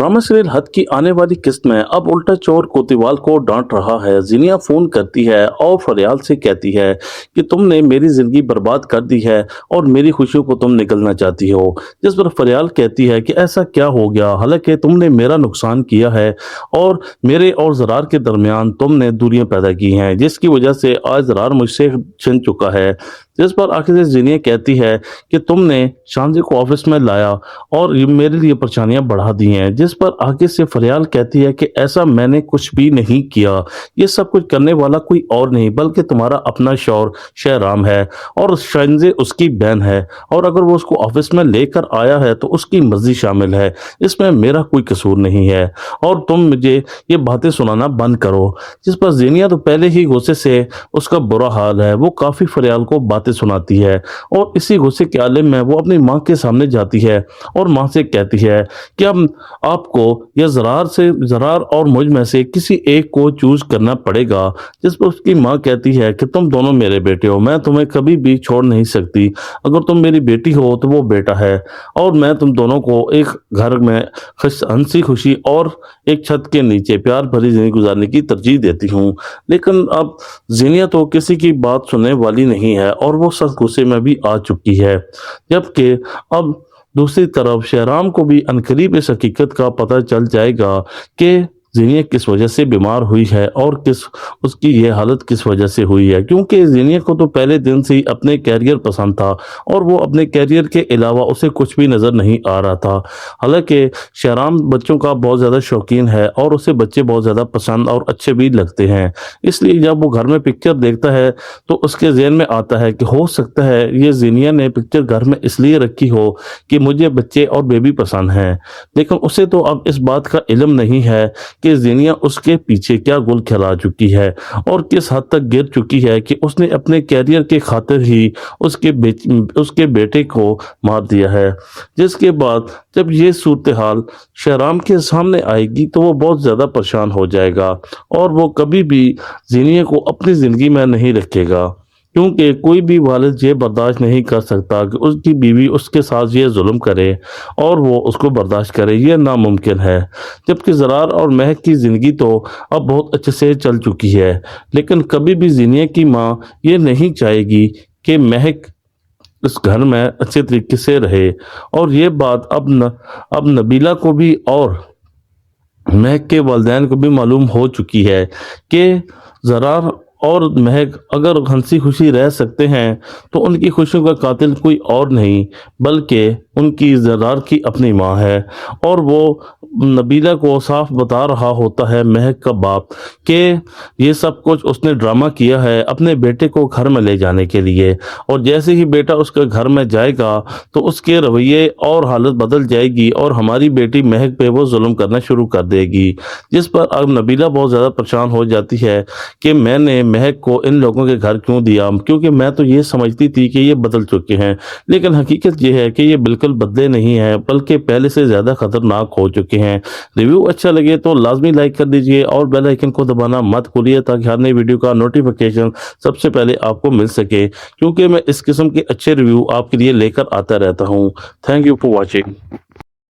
Drama serial हद की आने वाली किस्त में अब उल्टा चोर कोतवाल को डांट रहा है। जिनिया फोन करती है और फरियाल से कहती है कि तुमने मेरी जिंदगी बर्बाद कर दी है और मेरी खुशियों को तुम निगलना चाहती हो। जिस पर फरियाल कहती है कि ऐसा क्या हो गया, हालांकि तुमने मेरा नुकसान किया है और मेरे और जरार के दरमियान तुमने दूरियां पैदा की हैं, जिसकी वजह से आज जरार मुझसे छिन चुका है। जिस पर आखिर से जिनिया कहती है कि तुमने शांति को ऑफिस में लाया और ये मेरे लिए परेशानियां बढ़ा दी हैं। जिस पर आगे से फरियाल कहती है कि ऐसा मैंने कुछ भी नहीं किया, ये सब कुछ करने वाला कोई और नहीं बल्कि तुम्हारा अपना शौहर शहराम है और शाइनज़े उसकी बहन है, और अगर वो उसको ऑफिस में लेकर आया है तो उसकी मर्जी शामिल है, इसमें मेरा कोई कसूर नहीं है और तुम मुझे ये बातें सुनाना बंद करो। जिस पर जिनिया तो पहले ही गुस्से से उसका बुरा हाल है, वो काफी फरियाल को बातें सुनाती है और इसी गुस्से के आलम में वो अपनी माँ के सामने जाती है और माँ से कहती है कि अब आपको या जरार और मुझ में से किसी एक को चूज करना पड़ेगा। जिस पर उसकी माँ कहती है कि तुम दोनों मेरे बेटे हो, मैं तुम्हें कभी भी छोड़ नहीं सकती। अगर तुम मेरी बेटी हो तो वो बेटा है और मैं तुम दोनों को एक घर में हंसी खुशी और एक छत के नीचे प्यार भरी जिंदगी गुजारने की तरजीह देती हूँ। लेकिन अब जिनिया तो किसी की बात सुनने वाली नहीं है और वो सख्त गुस्से में भी आ चुकी है। जबकि अब दूसरी तरफ शहराम को भी अनकरीब इस हकीकत का पता चल जाएगा कि जिनिया किस वजह से बीमार हुई है और उसकी ये हालत किस वजह से हुई है, क्योंकि जिनिया को तो पहले दिन से ही अपने कैरियर पसंद था और वो अपने कैरियर के अलावा उसे कुछ भी नज़र नहीं आ रहा था। हालांकि शहराम बच्चों का बहुत ज़्यादा शौकीन है और उसे बच्चे बहुत ज़्यादा पसंद और अच्छे भी लगते हैं, इसलिए जब वो घर में पिक्चर देखता है तो उसके जहन में आता है कि हो सकता है ये जिनिया ने पिक्चर घर में इसलिए रखी हो कि मुझे बच्चे और बेबी पसंद हैं। लेकिन उसे तो अब इस बात का इल्म नहीं है कि जिनिया उसके पीछे क्या गुल खिला चुकी है और किस हद तक गिर चुकी है कि उसने अपने कैरियर के खातिर ही उसके बेटे को मार दिया है। जिसके बाद जब ये सूरत हाल शहराम के सामने आएगी तो वो बहुत ज़्यादा परेशान हो जाएगा और वो कभी भी जिनिया को अपनी ज़िंदगी में नहीं रखेगा, क्योंकि कोई भी वालिद ये बर्दाश्त नहीं कर सकता कि उसकी बीवी उसके साथ ये जुल्म करे और वो उसको बर्दाश्त करे, ये नामुमकिन है। जबकि जरार और महक की ज़िंदगी तो अब बहुत अच्छे से चल चुकी है, लेकिन कभी भी जिनिया की माँ ये नहीं चाहेगी कि महक इस घर में अच्छे तरीके से रहे। और ये बात अब नबीला को भी और महक के वालिदैन को भी मालूम हो चुकी है कि जरार और महक अगर हंसी खुशी रह सकते हैं तो उनकी खुशियों का कातिल कोई और नहीं बल्कि उनकी जरार की अपनी माँ है। और वो नबीला को साफ बता रहा होता है महक का बाप कि ये सब कुछ उसने ड्रामा किया है अपने बेटे को घर में ले जाने के लिए, और जैसे ही बेटा उसके घर में जाएगा तो उसके रवैये और हालत बदल जाएगी और हमारी बेटी महक पे वो जुल्म करना शुरू कर देगी। जिस पर अब नबीला बहुत ज़्यादा परेशान हो जाती है कि मैंने महक को इन लोगों के घर क्यों दिया, क्योंकि मैं तो ये समझती थी कि ये बदल चुके हैं, लेकिन हकीकत ये है कि ये बिल्कुल बदले नहीं हैं बल्कि पहले से ज़्यादा खतरनाक हो चुके हैं। रिव्यू अच्छा लगे तो लाजमी लाइक कर दीजिए और बेल आइकन को दबाना मत भूलिए ताकि हर नई वीडियो का नोटिफिकेशन सबसे पहले आपको मिल सके, क्योंकि मैं इस किस्म के अच्छे रिव्यू आपके लिए लेकर आता रहता हूँ। Thank you for watching.